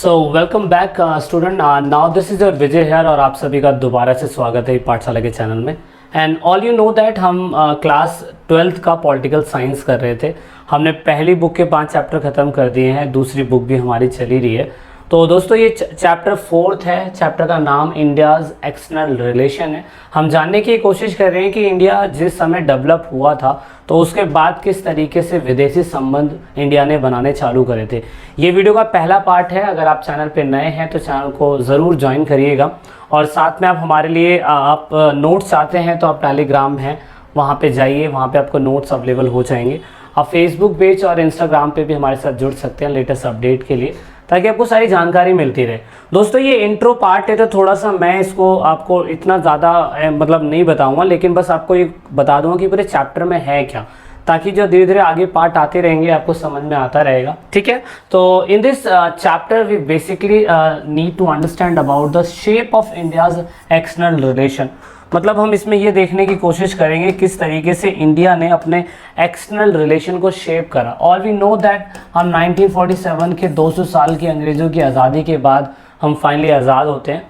So welcome back student. Now this is your Vijay here और आप सभी का दोबारा से स्वागत है पाठशाला के चैनल में। And all you know that हम क्लास 12th का पॉलिटिकल साइंस कर रहे थे। हमने पहली बुक के 5 चैप्टर ख़त्म कर दिए हैं, दूसरी बुक भी हमारी चली रही है। तो दोस्तों ये चैप्टर 4th है। चैप्टर का नाम इंडियाज़ एक्सटर्नल रिलेशन है। हम जानने की कोशिश कर रहे हैं कि इंडिया जिस समय डेवलप हुआ था तो उसके बाद किस तरीके से विदेशी संबंध इंडिया ने बनाने चालू करे थे। ये वीडियो का पहला पार्ट है। अगर आप चैनल पे नए हैं तो चैनल को ज़रूर ज्वाइन करिएगा और साथ में आप हमारे लिए आप नोट्स चाहते हैं तो आप टेलीग्राम हैं वहाँ पे जाइए, वहाँ पे आपको नोट्स अवेलेबल हो जाएंगे। आप फेसबुक पेज और इंस्टाग्राम पे भी हमारे साथ जुड़ सकते हैं लेटेस्ट अपडेट के लिए, ताकि आपको सारी जानकारी मिलती रहे। दोस्तों ये इंट्रो पार्ट है तो थोड़ा सा मैं इसको आपको इतना ज़्यादा मतलब नहीं बताऊंगा, लेकिन बस आपको ये बता दूंगा कि पूरे चैप्टर में है क्या, ताकि जो धीरे धीरे आगे पार्ट आते रहेंगे आपको समझ में आता रहेगा। ठीक है, तो in this chapter we basically need to understand about the shape of India's external relation. मतलब हम इसमें ये देखने की कोशिश करेंगे किस तरीके से इंडिया ने अपने एक्सटर्नल रिलेशन को शेप करा। ऑल वी नो दैट हम 1947 के 200 साल की अंग्रेज़ों की आज़ादी के बाद हम फाइनली आज़ाद होते हैं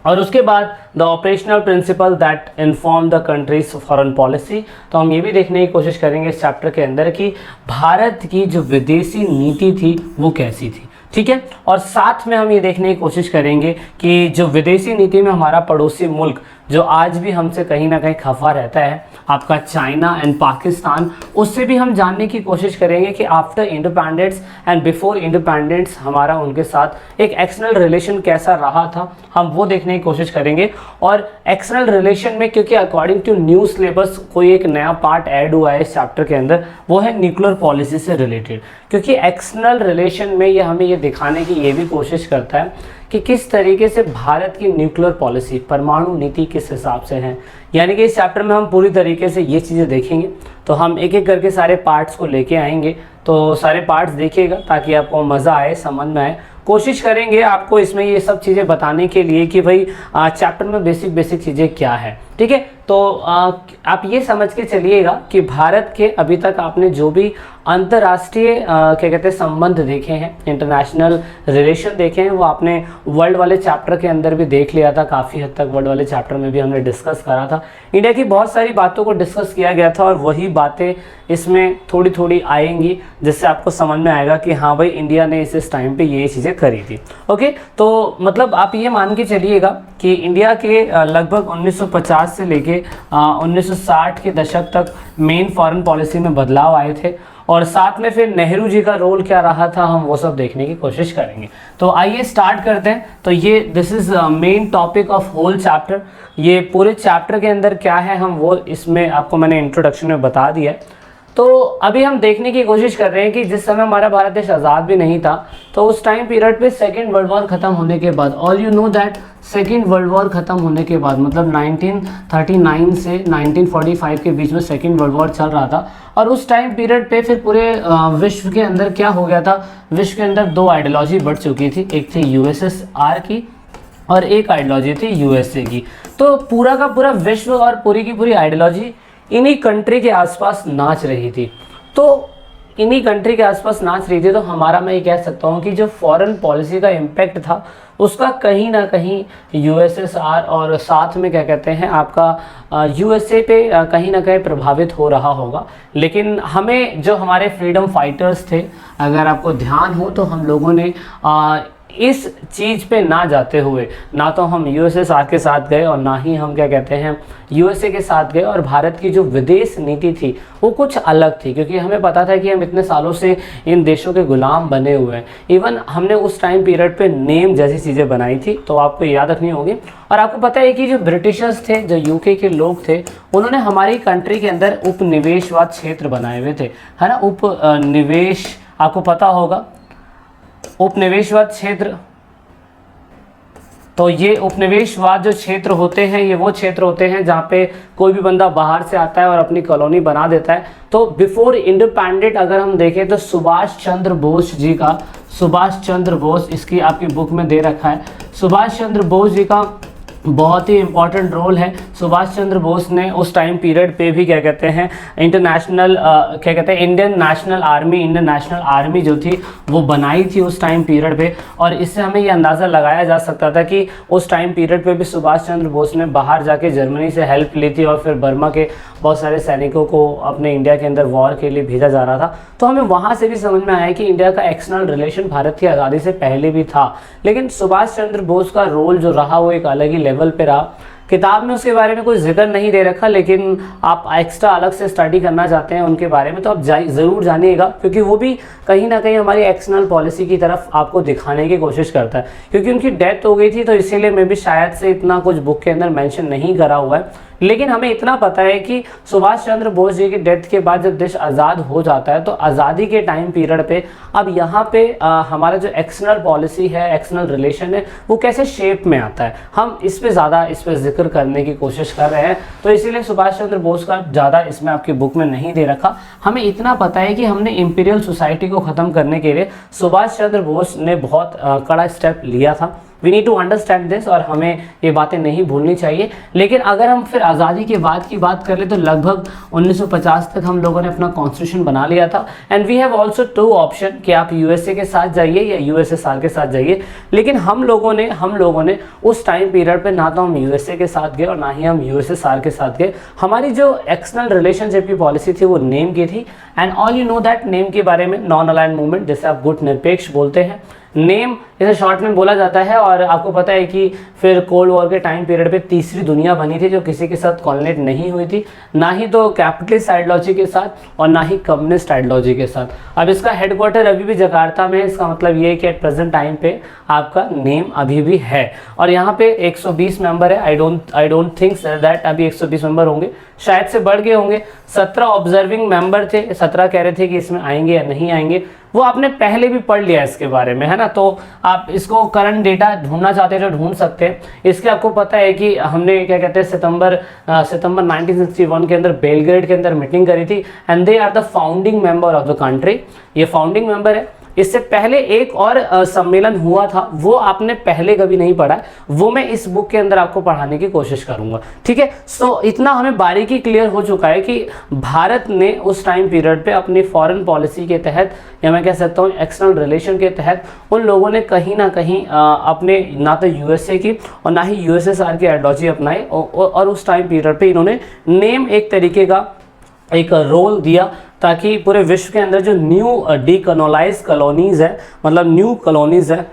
और उसके बाद the operational principal that inform the countries foreign policy. तो हम ये भी देखने की कोशिश करेंगे इस चैप्टर के अंदर कि भारत की जो विदेशी नीति थी वो कैसी थी। ठीक है, और साथ में हम ये देखने की कोशिश करेंगे कि जो विदेशी नीति में हमारा पड़ोसी मुल्क जो आज भी हमसे कहीं ना कहीं खफा रहता है, आपका चाइना एंड पाकिस्तान, उससे भी हम जानने की कोशिश करेंगे कि after independence and before independence हमारा उनके साथ एक एक्सटर्नल रिलेशन कैसा रहा था, हम वो देखने की कोशिश करेंगे। और एक्सटर्नल रिलेशन में क्योंकि अकॉर्डिंग टू न्यू सिलेबस कोई एक नया पार्ट ऐड हुआ है इस चैप्टर के अंदर, वो है न्यूक्लियर पॉलिसी से रिलेटेड। क्योंकि एक्सटर्नल रिलेशन में ये हमें ये दिखाने की ये भी कोशिश करता है कि किस तरीके से भारत की न्यूक्लियर पॉलिसी, परमाणु नीति किस हिसाब से है। यानी कि इस चैप्टर में हम पूरी तरीके से ये चीज़ें देखेंगे। तो हम एक एक करके सारे पार्ट्स को लेके आएंगे, तो सारे पार्ट्स देखिएगा ताकि आपको मज़ा आए, समझ में आए। कोशिश करेंगे आपको इसमें ये सब चीज़ें बताने के लिए कि भाई चैप्टर में बेसिक चीज़ें क्या है। ठीक है, तो आप ये समझ के चलिएगा कि भारत के अभी तक आपने जो भी अंतर्राष्ट्रीय क्या कहते हैं संबंध देखे हैं, इंटरनेशनल रिलेशन देखे हैं, वो आपने वर्ल्ड वाले चैप्टर के अंदर भी देख लिया था। काफ़ी हद तक वर्ल्ड वाले चैप्टर में भी हमने डिस्कस करा था। इंडिया की बहुत सारी बातों को डिस्कस किया गया था और वही बातें इसमें थोड़ी थोड़ी आएंगी, जिससे आपको समझ में आएगा कि हाँ भाई इंडिया ने इस टाइम पे ये चीज़ें करी थी। ओके, तो मतलब आप ये मान के चलिएगा कि इंडिया के लगभग 1950 से लेके 1960 के दशक तक मेन फॉरेन पॉलिसी में बदलाव आए थे और साथ में फिर नेहरू जी का रोल क्या रहा था, हम वो सब देखने की कोशिश करेंगे। तो आइए स्टार्ट करते हैं। तो ये this is main topic of whole chapter. ये पूरे चैप्टर के अंदर क्या है हम वो इसमें आपको मैंने इंट्रोडक्शन में बता दिया है। तो अभी हम देखने की कोशिश कर रहे हैं कि जिस समय हमारा भारत देश आज़ाद भी नहीं था तो उस टाइम पीरियड पे सेकेंड वर्ल्ड वॉर ख़त्म होने के बाद, all you know that second world war ख़त्म होने के बाद मतलब 1939 से 1945 के बीच में सेकेंड वर्ल्ड वॉर चल रहा था। और उस टाइम पीरियड पे फिर पूरे विश्व के अंदर क्या हो गया था, विश्व के अंदर 2 आइडियोलॉजी बढ़ चुकी थी। एक थी USSR की और एक आइडियोलॉजी थी USA की। तो पूरा का पूरा विश्व और पूरी की पूरी आइडियोलॉजी इन्हीं कंट्री के आसपास नाच रही थी। तो इन्हीं कंट्री के आसपास नाच रही थी, तो हमारा मैं ये कह सकता हूँ कि जो फॉरेन पॉलिसी का इम्पैक्ट था उसका कहीं ना कहीं USSR और साथ में क्या कहते हैं आपका USA पे कहीं ना कहीं प्रभावित हो रहा होगा। लेकिन हमें जो हमारे फ्रीडम फाइटर्स थे, अगर आपको ध्यान हो तो हम लोगों ने इस चीज़ पे ना जाते हुए ना तो हम USSR के साथ गए और ना ही हम क्या कहते हैं USA के साथ गए, और भारत की जो विदेश नीति थी वो कुछ अलग थी। क्योंकि हमें पता था कि हम इतने सालों से इन देशों के गुलाम बने हुए हैं। इवन हमने उस टाइम पीरियड पे नेम जैसी चीज़ें बनाई थी, तो आपको याद रखनी होगी। और आपको पता है कि जो ब्रिटिशर्स थे, जो UK के लोग थे, उन्होंने हमारी कंट्री के अंदर उपनिवेशवाद क्षेत्र बनाए हुए थे, है ना। उपनिवेश आपको पता होगा, उपनिवेशवाद क्षेत्र। तो ये उपनिवेशवाद जो क्षेत्र होते हैं ये वो क्षेत्र होते हैं जहाँ पे कोई भी बंदा बाहर से आता है और अपनी कॉलोनी बना देता है। तो बिफोर इंडिपेंडेंट अगर हम देखें तो सुभाष चंद्र बोस जी का, सुभाष चंद्र बोस, इसकी आपकी बुक में दे रखा है, सुभाष चंद्र बोस जी का बहुत ही इंपॉर्टेंट रोल है। सुभाष चंद्र बोस ने उस टाइम पीरियड पे भी क्या कहते हैं इंटरनेशनल क्या कहते हैं इंडियन नेशनल आर्मी जो थी वो बनाई थी उस टाइम पीरियड पे। और इससे हमें ये अंदाज़ा लगाया जा सकता था कि उस टाइम पीरियड पे भी सुभाष चंद्र बोस ने बाहर जाके जर्मनी से हेल्प ली थी और फिर बर्मा के बहुत सारे सैनिकों को अपने इंडिया के अंदर वॉर के लिए भेजा जा रहा था। तो हमें वहाँ से भी समझ में आया कि इंडिया का एक्सटर्नल रिलेशन भारत की आज़ादी से पहले भी था, लेकिन सुभाष चंद्र बोस का रोल जो रहा वो एक अलग ही लेवल पे रहा। किताब में उसके बारे में कोई जिक्र नहीं दे रखा, लेकिन आप एक्स्ट्रा अलग से स्टडी करना चाहते हैं उनके बारे में तो आप ज़रूर जानिएगा, क्योंकि वो भी कहीं ना कहीं हमारी एक्सटर्नल पॉलिसी की तरफ आपको दिखाने की कोशिश करता है। क्योंकि उनकी डेथ हो गई थी तो इसीलिए मैं भी शायद से इतना कुछ बुक के अंदर मेंशन नहीं करा हुआ है। लेकिन हमें इतना पता है कि सुभाष चंद्र बोस जी की डेथ के बाद जब देश आज़ाद हो जाता है तो आज़ादी के टाइम पीरियड पे अब यहाँ पे हमारा जो एक्सटर्नल पॉलिसी है, एक्सटर्नल रिलेशन है, वो कैसे शेप में आता है, हम इस पे जिक्र करने की कोशिश कर रहे हैं। तो इसीलिए सुभाष चंद्र बोस का ज़्यादा इसमें आपकी बुक में नहीं दे रखा। हमें इतना पता है कि हमने इंपीरियल सोसाइटी को ख़त्म करने के लिए सुभाष चंद्र बोस ने बहुत कड़ा स्टेप लिया था। We need to understand this, और हमें ये बातें नहीं भूलनी चाहिए। लेकिन अगर हम फिर आज़ादी के बाद की बात कर ले तो लगभग 1950 तक हम लोगों ने अपना कॉन्स्टिट्यूशन बना लिया था। And we have also two option कि आप यूएसए के साथ जाइए या यूएसएसआर के साथ जाइए। लेकिन हम लोगों ने उस टाइम पीरियड पे ना तो हम यूएसए के साथ गए और ना ही हम यूएसएसआर के साथ गए। हमारी जो एक्सटर्नल रिलेशनशिप की पॉलिसी थी वो नेम की थी। And all you know that name के बारे में, नॉन अलाइंड मूवमेंट जैसे आप गुट निरपेक्ष बोलते हैं, नेम इसे शॉर्ट में बोला जाता है। और आपको पता है कि फिर कोल्ड वॉर के टाइम पीरियड पे तीसरी दुनिया बनी थी जो किसी के साथ कॉलोनेट नहीं हुई थी, ना ही तो कैपिटलिस्ट आइडियोलॉजी के साथ और ना ही कम्युनिस्ट आइडियोलॉजी के साथ। अब इसका हेडक्वार्टर अभी भी जकार्ता में है। इसका मतलब ये है कि एट प्रेजेंट टाइम पे आपका नेम अभी भी है और यहाँ पे 120 मेंबर है। आई डोंट थिंक दैट अभी 120 मेंबर होंगे, शायद से बढ़ गए होंगे। 17 ऑब्जर्विंग मेंबर थे, 17 कह रहे थे कि इसमें आएंगे या नहीं आएंगे। वो आपने पहले भी पढ़ लिया इसके बारे में, है ना। तो आप इसको करंट डेटा ढूंढना चाहते हैं तो ढूंढ सकते हैं। इसके आपको पता है कि हमने क्या कहते हैं सितंबर 1961 के अंदर बेलग्रेड के अंदर मीटिंग करी थी। And they are the founding member of the country. ये फाउंडिंग मेंबर है। इससे पहले एक और सम्मेलन हुआ था, वो आपने पहले कभी नहीं पढ़ा है, वो मैं इस बुक के अंदर आपको पढ़ाने की कोशिश करूंगा, ठीक है। सो इतना हमें बारीकी क्लियर हो चुका है कि भारत ने उस टाइम पीरियड पे अपनी फॉरेन पॉलिसी के तहत, या मैं कह सकता हूँ एक्सटर्नल रिलेशन के तहत, उन लोगों ने कहीं ना कहीं अपने ना तो यूएसए की और ना ही यूएसएसआर की आइडियोलॉजी अपनाई। और उस टाइम पीरियड पे इन्होंने नेम एक तरीके का एक रोल दिया ताकि पूरे विश्व के अंदर जो न्यू डीकोलोनाइज कॉलोनीज है, मतलब न्यू कॉलोनीज है,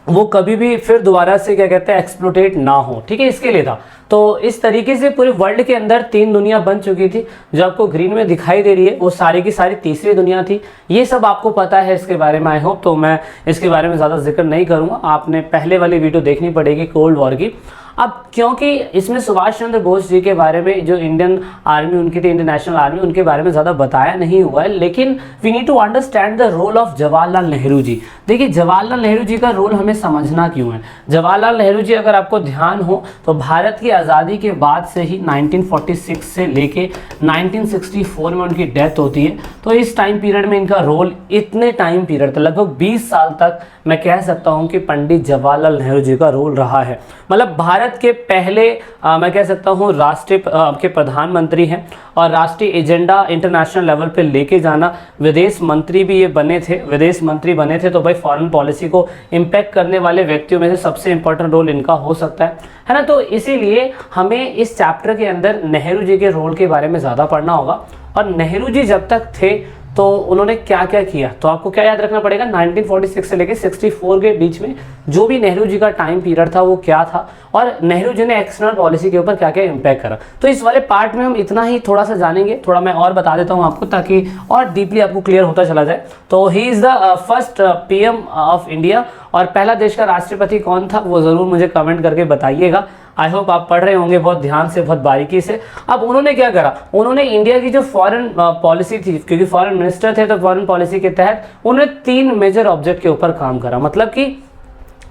वो कभी भी फिर दोबारा से क्या कहते हैं एक्सप्लोटेट ना हो, ठीक है, इसके लिए था। तो इस तरीके से पूरे वर्ल्ड के अंदर 3 दुनिया बन चुकी थी। जो आपको ग्रीन में दिखाई दे रही है वो सारी की सारी तीसरी दुनिया थी। ये सब आपको पता है इसके बारे में, आई होप। तो मैं इसके बारे में ज़्यादा जिक्र नहीं करूँगा, आपने पहले वाली वीडियो देखनी पड़ेगी कोल्ड वॉर की। अब क्योंकि इसमें सुभाष चंद्र बोस जी के बारे में, जो इंडियन आर्मी उनकी थी, इंटरनेशनल आर्मी, उनके बारे में ज़्यादा बताया नहीं हुआ है, लेकिन we need to understand the role of Jawaharlal Nehru ji. देखिए जवाहरलाल नेहरू जी का रोल हमें समझना क्यों है। जवाहरलाल नेहरू जी, अगर आपको ध्यान हो तो भारत की आज़ादी के बाद से ही 1946 से लेके 1964 में उनकी डेथ होती है। तो इस टाइम पीरियड में इनका रोल, इतने टाइम पीरियड तक, लगभग 20 साल तक मैं कह सकता हूँ कि पंडित जवाहरलाल नेहरू जी का रोल रहा है। मतलब भारत के पहले मैं कह सकता हूँ राष्ट्रीय के प्रधानमंत्री हैं और राष्ट्रीय एजेंडा इंटरनेशनल लेवल पे लेके जाना। विदेश मंत्री भी ये बने थे, विदेश मंत्री बने थे। तो भाई फॉरेन पॉलिसी को इम्पैक्ट करने वाले व्यक्तियों में से सबसे इंपॉर्टेंट रोल इनका हो सकता है ना। तो इसीलिए हमें इस चैप्टर के अंदर नेहरू जी के रोल के बारे में ज़्यादा पढ़ना होगा। और नेहरू जी जब तक थे तो उन्होंने क्या क्या किया, तो आपको क्या याद रखना पड़ेगा, 1946 से लेके 64 के बीच में जो भी नेहरू जी का टाइम पीरियड था वो क्या था, और नेहरू जी ने एक्सटर्नल पॉलिसी के ऊपर क्या क्या इम्पैक्ट करा। तो इस वाले पार्ट में हम इतना ही थोड़ा सा जानेंगे। थोड़ा मैं और बता देता हूँ आपको ताकि और डीपली आपको क्लियर होता चला जाए। तो he is the first PM of India. और पहला देश का राष्ट्रपति कौन था वो ज़रूर मुझे कमेंट करके बताइएगा। आई होप आप पढ़ रहे होंगे बहुत ध्यान से, बहुत बारीकी से। अब उन्होंने क्या करा, उन्होंने इंडिया की जो फॉरेन पॉलिसी थी, क्योंकि फॉरेन मिनिस्टर थे, तो फॉरेन पॉलिसी के तहत उन्होंने 3 मेजर ऑब्जेक्ट के ऊपर काम करा। मतलब कि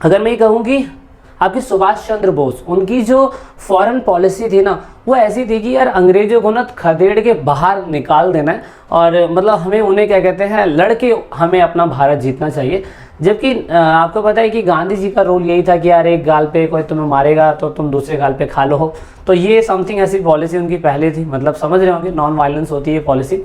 अगर मैं ये कहूँ कि आपकी सुभाष चंद्र बोस, उनकी जो फॉरेन पॉलिसी थी ना, वो ऐसी थी कि यार अंग्रेजों को ना खदेड़ के बाहर निकाल देना है और मतलब हमें उन्हें क्या कहते हैं लड़के हमें अपना भारत जीतना चाहिए। जबकि आपको पता है कि गांधी जी का रोल यही था कि यार एक गाल पे कोई तुम्हें मारेगा तो तुम दूसरे गाल पे खा लो। तो ये समथिंग ऐसी पॉलिसी उनकी पहले थी, मतलब समझ रहे होंगे, नॉन वायलेंस होती है पॉलिसी।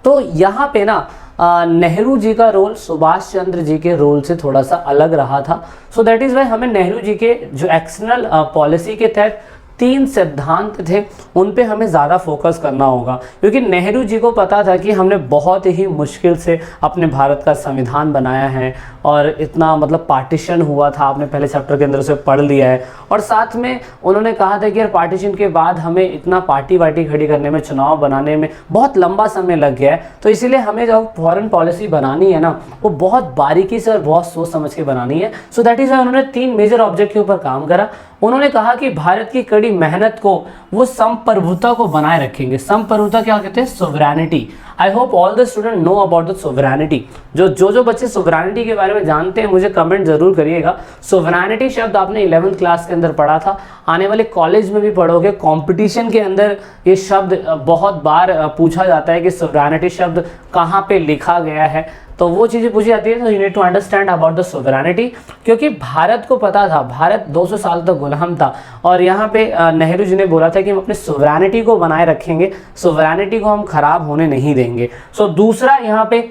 तो यहाँ पे ना नेहरू जी का रोल सुभाष चंद्र जी के रोल से थोड़ा सा अलग रहा था। सो दैट इज़ वाई हमें नेहरू जी के जो एक्सटर्नल पॉलिसी के तहत 3 सिद्धांत थे उन पे हमें ज़्यादा फोकस करना होगा, क्योंकि नेहरू जी को पता था कि हमने बहुत ही मुश्किल से अपने भारत का संविधान बनाया है और इतना मतलब पार्टीशन हुआ था, आपने पहले चैप्टर के अंदर उसे पढ़ लिया है। और साथ में उन्होंने कहा था कि यार पार्टीशन के बाद हमें इतना पार्टी वार्टी खड़ी करने में, चुनाव बनाने में बहुत लंबा समय लग गया है, तो इसीलिए हमें जो फॉरेन पॉलिसी बनानी है ना वो बहुत बारीकी से और बहुत सोच समझ के बनानी है। सो दैट इज़ वाई उन्होंने 3 मेजर ऑब्जेक्ट के ऊपर काम करा। उन्होंने कहा कि भारत की कड़ी मेहनत को वो संप्रभुता को बनाए रखेंगे। संप्रभुता क्या कहते हैं? Sovereignty. I hope all the student know about the sovereignty. जो बच्चे सोवरेनिटी के बारे में जानते हैं मुझे कमेंट जरूर करिएगा। सोवरेनिटी शब्द आपने 11th क्लास के अंदर पढ़ा था, आने वाले कॉलेज में भी पढ़ोगे। कंपटीशन के अंदर ये शब्द बहुत बार पूछा जाता है कि सोवरेनिटी शब्द कहाँ पे लिखा गया है, तो वो चीज़ें पूछी जाती है। तो you need to understand about the sovereignty, क्योंकि भारत को पता था भारत 200 साल तक गुलाम था और यहाँ पे नेहरू जी ने बोला था कि हम अपने सोवरेनिटी को बनाए रखेंगे, सोवरेनिटी को हम खराब होने नहीं देंगे। सो दूसरा यहाँ पे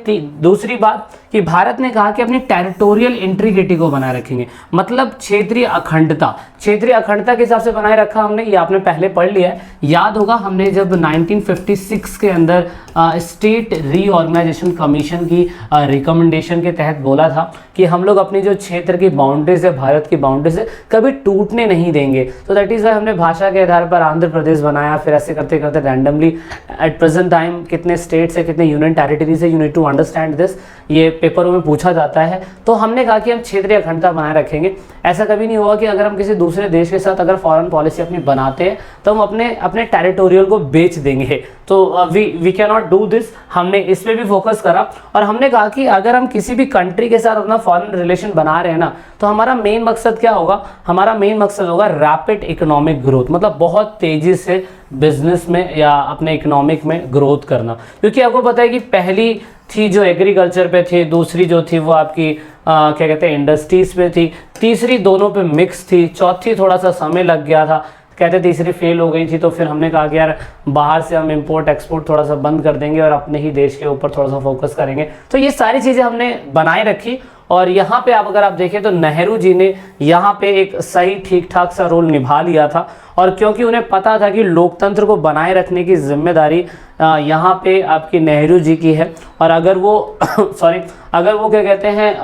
दूसरी बात कि भारत ने कहा कि अपनी टेरिटोरियल इंटीग्रिटी को बनाए रखेंगे, मतलब क्षेत्रीय अखंडता। क्षेत्रीय अखंडता के हिसाब से बनाए रखा हमने, ये आपने पहले पढ़ लिया है, याद होगा हमने जब 1956 के अंदर स्टेट रीऑर्गेनाइजेशन कमीशन की रिकमेंडेशन के तहत बोला था कि हम लोग अपनी जो क्षेत्र की बाउंड्रीज है, भारत की बाउंड्रीज है, कभी टूटने नहीं देंगे। तो दैट इज़ वाई हमने भाषा के आधार पर आंध्र प्रदेश बनाया, फिर ऐसे करते करते रैंडमली एट प्रेजेंट टाइम कितने स्टेट्स है, कितने यूनियन टेरिटरीज है, you need to understand this, ये पेपरों में पूछा जाता है। तो हमने कहा कि हम क्षेत्रीय अखंडता बनाए रखेंगे। ऐसा कभी नहीं होगा कि अगर हम किसी दूसरे देश के साथ अगर फॉरेन पॉलिसी अपनी बनाते हैं तो हम अपने टेरिटोरियल को बेच देंगे, तो we can not do this. हमने इस पे भी फोकस करा और हमने कहा कि अगर हम किसी भी कंट्री के साथ अपना फॉरेन रिलेशन बना रहे हैं ना, तो हमारा मेन मकसद क्या होगा? हमारा मेन मकसद होगा रैपिड इकोनॉमिक ग्रोथ, मतलब बहुत तेजी से बिजनेस में या अपने इकोनॉमिक में ग्रोथ करना। क्योंकि आपको पता है कि पहली थी जो एग्रीकल्चर पे थी, दूसरी जो थी वो आपकी क्या कहते हैं इंडस्ट्रीज पे थी, तीसरी दोनों पे मिक्स थी, चौथी थोड़ा सा समय लग गया था, कहते तीसरी फेल हो गई थी। तो फिर हमने कहा कि यार बाहर से हम इंपोर्ट एक्सपोर्ट थोड़ा सा बंद कर देंगे और अपने ही देश के ऊपर थोड़ा सा फोकस करेंगे। तो ये सारी चीज़ें हमने बनाए रखी और यहाँ पे अगर आप देखें तो नेहरू जी ने यहाँ पे एक सही ठीक ठाक सा रोल निभा लिया था। और क्योंकि उन्हें पता था कि लोकतंत्र को बनाए रखने की जिम्मेदारी यहाँ पे आपकी नेहरू जी की है, और अगर वो अगर वो क्या कहते हैं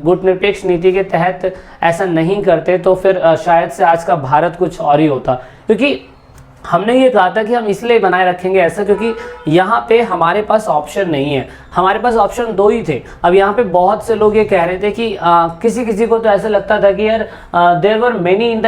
गुटनिरपेक्ष नीति के तहत ऐसा नहीं करते तो फिर शायद से आज का भारत कुछ और ही होता। क्योंकि हमने ये कहा था कि हम इसलिए बनाए रखेंगे ऐसा क्योंकि यहाँ पे हमारे पास ऑप्शन नहीं है, हमारे पास ऑप्शन 2 ही थे। अब यहाँ पे बहुत से लोग ये कह रहे थे कि किसी किसी को तो ऐसा लगता था कि यार there were many in the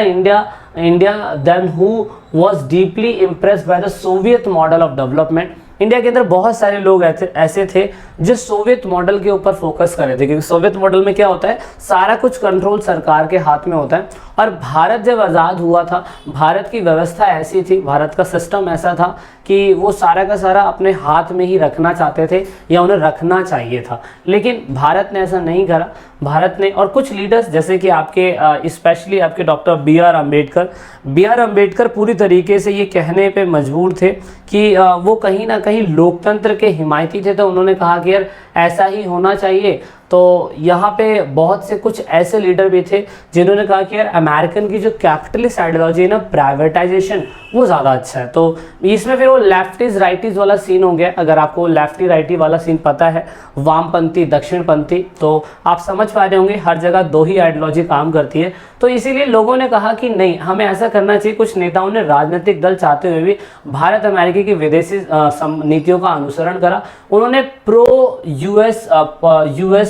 India then who was deeply impressed by the Soviet model of development. India के अंदर बहुत सारे लोग ऐसे थे जो सोवियत मॉडल के ऊपर फोकस कर रहे थे, क्योंकि सोवियत मॉडल में क्या होता है, सारा कुछ कंट्रोल सरकार के हाथ में होता है। और भारत जब आज़ाद हुआ था, भारत की व्यवस्था ऐसी थी, भारत का सिस्टम ऐसा था कि वो सारा का सारा अपने हाथ में ही रखना चाहते थे या उन्हें रखना चाहिए था। लेकिन भारत ने ऐसा नहीं करा। भारत ने और कुछ लीडर्स जैसे कि आपके स्पेशली आपके डॉक्टर बी आर अम्बेडकर पूरी तरीके से ये कहने पे मजबूर थे कि वो कहीं ना कहीं लोकतंत्र के हिमायती थे। तो उन्होंने कहा कि यार ऐसा ही होना चाहिए। तो यहाँ पे बहुत से कुछ ऐसे लीडर भी थे जिन्होंने कहा कि यार अमेरिकन की जो कैपिटलिस्ट आइडियोलॉजी है ना, प्राइवेटाइजेशन, वो ज़्यादा अच्छा है। तो इसमें फिर वो लेफ्टीज राइटीज वाला सीन हो गया। अगर आपको लेफ्टी राइटी वाला सीन पता है, वामपंथी दक्षिणपंथी, तो आप समझ पा रहे होंगे हर जगह 2 ही आइडियोलॉजी काम करती है। तो इसीलिए लोगों ने कहा कि नहीं, हमें ऐसा करना चाहिए। कुछ नेताओं ने राजनीतिक दल चाहते हुए भी भारत अमेरिका की विदेशी नीतियों का अनुसरण करा। उन्होंने प्रो यूएस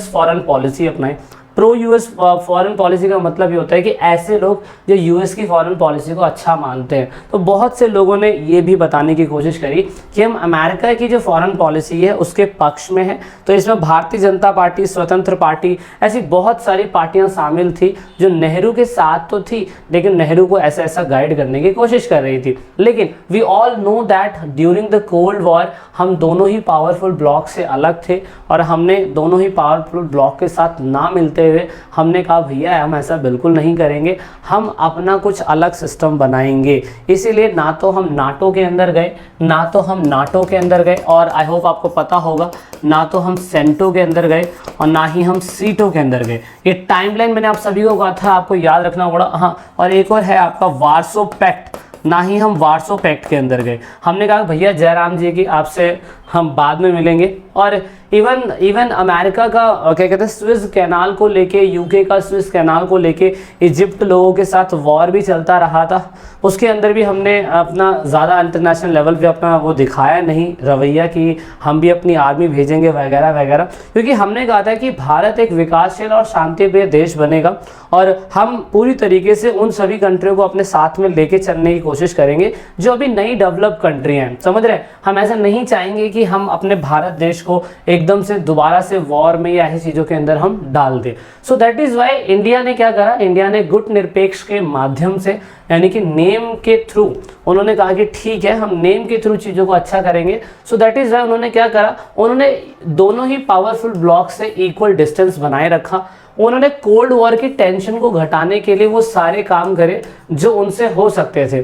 फॉरेन पॉलिसी अपनाई। प्रो यूएस फॉरेन पॉलिसी का मतलब ये होता है कि ऐसे लोग जो यूएस की फॉरेन पॉलिसी को अच्छा मानते हैं। तो बहुत से लोगों ने ये भी बताने की कोशिश करी कि हम अमेरिका की जो फॉरेन पॉलिसी है उसके पक्ष में है। तो इसमें भारतीय जनता पार्टी, स्वतंत्र पार्टी, ऐसी बहुत सारी पार्टियां शामिल थी जो नेहरू के साथ तो थी, लेकिन नेहरू को ऐसा ऐसा गाइड करने की कोशिश कर रही थी। लेकिन we all know that during the cold war हम दोनों ही पावरफुल ब्लॉक से अलग थे और हमने दोनों ही पावरफुल ब्लॉक के साथ ना मिलते हुए हमने कहा भैया हम ऐसा बिल्कुल नहीं करेंगे, हम अपना कुछ अलग सिस्टम बनाएंगे। इसीलिए ना तो हम नाटो के अंदर गए, ना तो हम नाटो के अंदर गए, और आई होप आपको पता होगा ना तो हम सेंटो के अंदर गए और ना ही हम सीटो के अंदर गए। ये टाइमलाइन मैंने आप सभी को कहा था, आपको याद रखना होगा। हाँ, और एक और है आपका वार्सो पैक्ट, ना ही हम वार्सो पैक्ट के अंदर गए। हमने कहा भैया जयराम जी की आपसे हम बाद में मिलेंगे। और इवन अमेरिका का क्या कहते हैं स्विस कैनाल को लेके, यूके का स्विस कैनाल को लेके इजिप्ट लोगों के साथ वॉर भी चलता रहा था, उसके अंदर भी हमने अपना ज़्यादा इंटरनेशनल लेवल पे अपना वो दिखाया नहीं रवैया कि हम भी अपनी आर्मी भेजेंगे वगैरह वगैरह, क्योंकि हमने कहा था कि भारत एक विकासशील और शांतिप्रिय देश बनेगा और हम पूरी तरीके से उन सभी कंट्रियों को अपने साथ में लेके चलने की कोशिश करेंगे जो अभी नई डेवलप कंट्री हैं, समझ रहे हैं। हम ऐसा नहीं चाहेंगे कि हम अपने भारत देश को एकदम से दोबारा से वॉर में या ऐसी चीज़ों के अंदर हम डाल दें। So that is why India ने क्या करा, इंडिया ने गुट निरपेक्ष के माध्यम से यानी कि नेम के थ्रू उन्होंने कहा कि ठीक है हम नेम के थ्रू चीज़ों को अच्छा करेंगे। सो दैट इज़ वाई उन्होंने क्या करा, उन्होंने दोनों ही पावरफुल ब्लॉक से इक्वल डिस्टेंस बनाए रखा। उन्होंने कोल्ड वॉर की टेंशन को घटाने के लिए वो सारे काम करे जो उनसे हो सकते थे।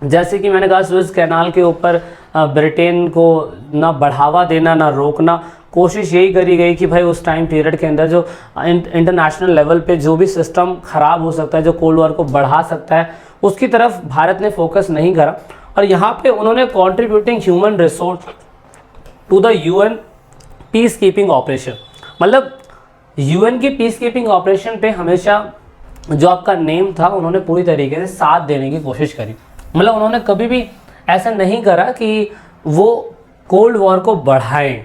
जैसे कि मैंने कहा स्विस कैनाल के ऊपर ब्रिटेन को ना बढ़ावा देना ना रोकना, कोशिश यही करी गई कि भाई उस टाइम पीरियड के अंदर जो इंटरनेशनल लेवल पे जो भी सिस्टम ख़राब हो सकता है, जो कोल्ड वॉर को बढ़ा सकता है, उसकी तरफ भारत ने फोकस नहीं करा। और यहाँ पे उन्होंने contributing human resource to the UN peace keeping operation, मतलब यूएन की पीस कीपिंग ऑपरेशन पे हमेशा जो आपका नेम था उन्होंने पूरी तरीके से साथ देने की कोशिश करी। मतलब उन्होंने कभी भी ऐसा नहीं करा कि वो कोल्ड वॉर को बढ़ाएं।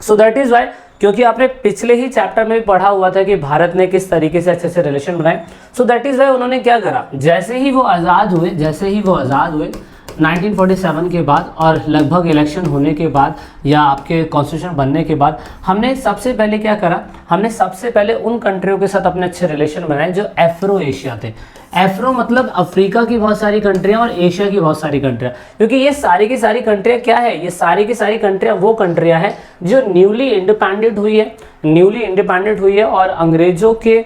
सो दैट इज़ वाई, क्योंकि आपने पिछले ही चैप्टर में भी पढ़ा हुआ था कि भारत ने किस तरीके से अच्छे से रिलेशन बनाए। सो दैट इज़ वाई उन्होंने क्या करा, जैसे ही वो आज़ाद हुए 1947 के बाद और लगभग इलेक्शन होने के बाद या आपके कॉन्स्टिट्यूशन बनने के बाद, हमने सबसे पहले क्या करा, हमने सबसे पहले उन कंट्रियों के साथ अपने अच्छे रिलेशन बनाए जो एफ्रो एशिया थे। एफ्रो मतलब अफ्रीका की बहुत सारी कंट्रियां और एशिया की बहुत सारी कंट्रियां, क्योंकि ये सारी की सारी कंट्रियां क्या है, ये सारी की सारी कंट्रियां वो कंट्रियां हैं जो न्यूली इंडिपेंडेंट हुई है और अंग्रेजों के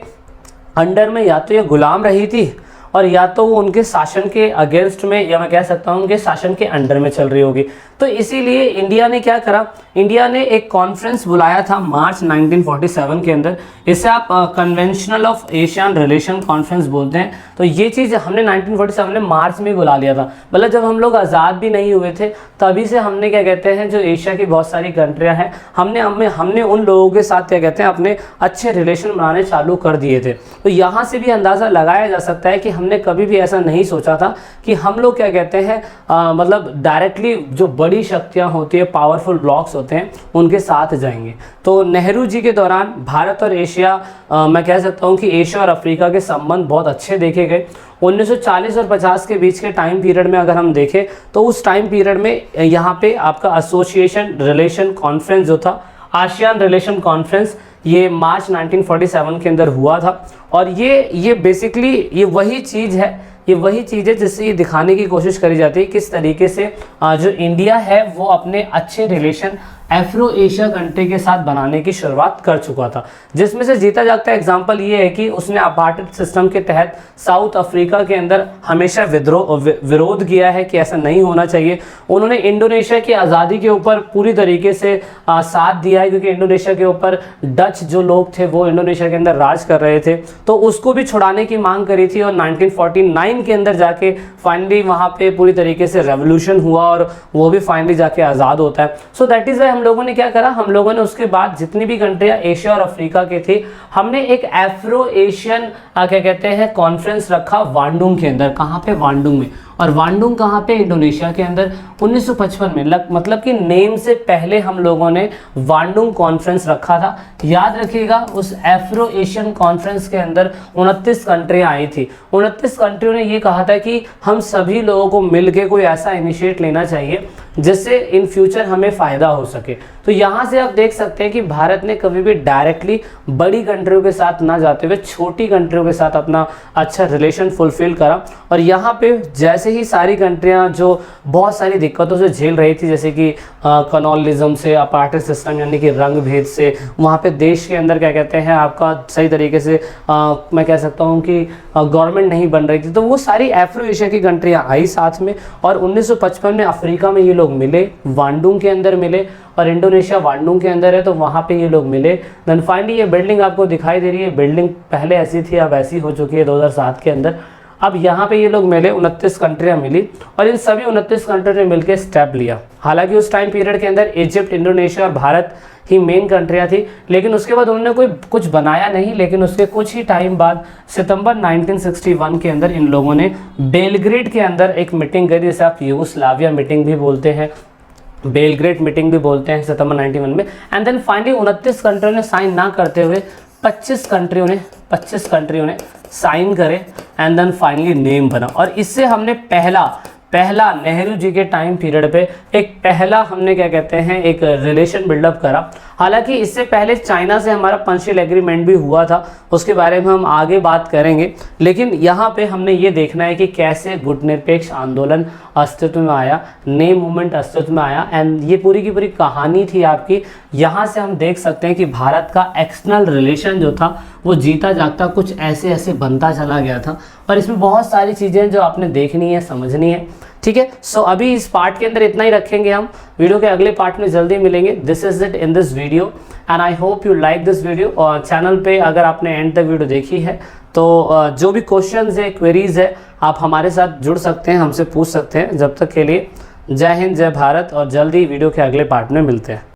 अंडर में या तो ये गुलाम रही थी और या तो वो उनके शासन के अगेंस्ट में, या मैं कह सकता हूँ उनके शासन के अंडर में चल रही होगी। तो इसीलिए इंडिया ने क्या करा, इंडिया ने एक कॉन्फ्रेंस बुलाया था मार्च 1947 के अंदर। इसे आप conventional of Asian relation conference बोलते हैं। तो ये चीज़ हमने 1947 में मार्च में बुला लिया था, मतलब जब हम लोग आज़ाद भी नहीं हुए थे तभी से हमने क्या कहते हैं जो एशिया की बहुत सारी कंट्रियाँ हैं हमने उन लोगों के साथ क्या कहते हैं अपने अच्छे रिलेशन बनाने चालू कर दिए थे। तो यहाँ से भी अंदाज़ा लगाया जा सकता है कि हमने कभी भी ऐसा नहीं सोचा था कि हम लोग क्या कहते हैं मतलब डायरेक्टली जो बड़ी शक्तियाँ होती है, पावरफुल ब्लॉक्स होते हैं, उनके साथ जाएंगे। तो नेहरू जी के दौरान भारत और एशिया मैं कह सकता हूँ कि एशिया और अफ्रीका के संबंध बहुत अच्छे देखे गए। 1940 और 50 के बीच के टाइम पीरियड में अगर हम देखें तो उस टाइम पीरियड में यहाँ पे आपका एसोसिएशन रिलेशन कॉन्फ्रेंस जो था, आसियान रिलेशन कॉन्फ्रेंस, ये मार्च 1947 के अंदर हुआ था। और ये बेसिकली ये वही चीज़ है जिससे ये दिखाने की कोशिश करी जाती है किस तरीके से जो इंडिया है वो अपने अच्छे रिलेशन एफ्रो एशिया कंट्री के साथ बनाने की शुरुआत कर चुका था, जिसमें से जीता जागता एग्जांपल ये है कि उसने अपार्टेड सिस्टम के तहत साउथ अफ्रीका के अंदर हमेशा विरोध किया है कि ऐसा नहीं होना चाहिए। उन्होंने इंडोनेशिया की आज़ादी के ऊपर पूरी तरीके से साथ दिया है, क्योंकि इंडोनेशिया के ऊपर डच जो लोग थे वो इंडोनेशिया के अंदर राज कर रहे थे, तो उसको भी छुड़ाने की मांग करी थी। और 1949 के अंदर जाके फाइनली वहाँ पे पूरी तरीके से रेवोल्यूशन हुआ और वो भी फाइनली जाके आज़ाद होता है। सो दैट इज़ वाई हम लोगों ने क्या करा, हम लोगों ने उसके बाद जितनी भी कंट्रियां एशिया और अफ्रीका के थी, हमने एक एफ्रो एशियन क्या कहते हैं कॉन्फ्रेंस रखा वांडुंग के अंदर। कहाँ पे? वांडुंग में। और वांडुंग कहाँ पे? इंडोनेशिया के अंदर 1955 में। मतलब कि नेम से पहले हम लोगों ने वांडुंग कॉन्फ्रेंस रखा था। याद रखिएगा उस एफ्रो एशियन कॉन्फ्रेंस के अंदर 29 कंट्रियाँ आई थी। 29 कंट्रियों ने ये कहा था कि हम सभी लोगों को मिलकर कोई ऐसा इनिशिएट लेना चाहिए जिससे इन फ्यूचर हमें फ़ायदा हो सके। तो यहाँ से आप देख सकते हैं कि भारत ने कभी भी डायरेक्टली बड़ी कंट्रियों के साथ ना जाते हुए छोटी कंट्रियों के साथ अपना अच्छा रिलेशन फुलफिल करा। और यहाँ पे जैसे ही सारी कंट्रियाँ जो बहुत सारी दिक्कतों से झेल रही थी, जैसे कि कॉलोनियलिज्म से, अपार्टमेंट सिस्टम यानी कि रंग भेद से, वहाँ पे देश के अंदर क्या कहते हैं आपका सही तरीके से मैं कह सकता हूँ कि गवर्नमेंट नहीं बन रही थी, तो वो सारी एफ्रो एशिया की कंट्रियाँ आई साथ में। और 1955 में अफ्रीका में ये लोग मिले, वांडुंग के अंदर मिले, और इंडोनेशिया वांडुंग के अंदर है तो वहाँ पे ये लोग मिले। देन फाइनली ये बिल्डिंग आपको दिखाई दे रही है, बिल्डिंग पहले ऐसी थी अब ऐसी हो चुकी है 2007 के अंदर। अब यहाँ पे ये लोग मिले, 29 कंट्रियाँ मिली, और इन सभी 29 कंट्रियों ने मिलकर स्टेप लिया। हालांकि उस टाइम पीरियड के अंदर इजिप्ट, इंडोनेशिया और भारत ही मेन कंट्रियाँ थी, लेकिन उसके बाद उन्होंने कुछ बनाया नहीं। लेकिन उसके कुछ ही टाइम बाद सितंबर 1961 के अंदर इन लोगों ने बेलग्रेड के अंदर एक मीटिंग करी, जिसे आप यूगोस्लाविया मीटिंग भी बोलते हैं, बेलग्रेड मीटिंग भी बोलते हैं, सितंबर 91 में। एंड देन फाइनली 29 कंट्रियों ने साइन ना करते हुए 25 कंट्रियों ने साइन करे, एंड देन फाइनली नेम बना। और इससे हमने पहला नेहरू जी के टाइम पीरियड पे एक पहला हमने क्या कहते हैं एक रिलेशन बिल्डअप करा। हालांकि इससे पहले चाइना से हमारा पंचशील एग्रीमेंट भी हुआ था, उसके बारे में हम आगे बात करेंगे। लेकिन यहाँ पे हमने ये देखना है कि कैसे गुटनिरपेक्ष आंदोलन अस्तित्व में आया, नेम मूवमेंट अस्तित्व में आया, एंड ये पूरी की पूरी कहानी थी आपकी। यहाँ से हम देख सकते हैं कि भारत का एक्सटर्नल रिलेशन जो था वो जीता जागता कुछ ऐसे बनता चला गया था। और इसमें बहुत सारी चीज़ें जो आपने देखनी है, समझनी है, ठीक है। सो अभी इस पार्ट के अंदर इतना ही रखेंगे, हम वीडियो के अगले पार्ट में जल्दी मिलेंगे। This is it in this video and I hope you like this video. और चैनल पे अगर आपने एंड तक वीडियो देखी है तो जो भी क्वेश्चंस है, क्वेरीज है, आप हमारे साथ जुड़ सकते हैं, हमसे पूछ सकते हैं। जब तक के लिए जय हिंद, जय भारत, और जल्दी वीडियो के अगले पार्ट में मिलते हैं।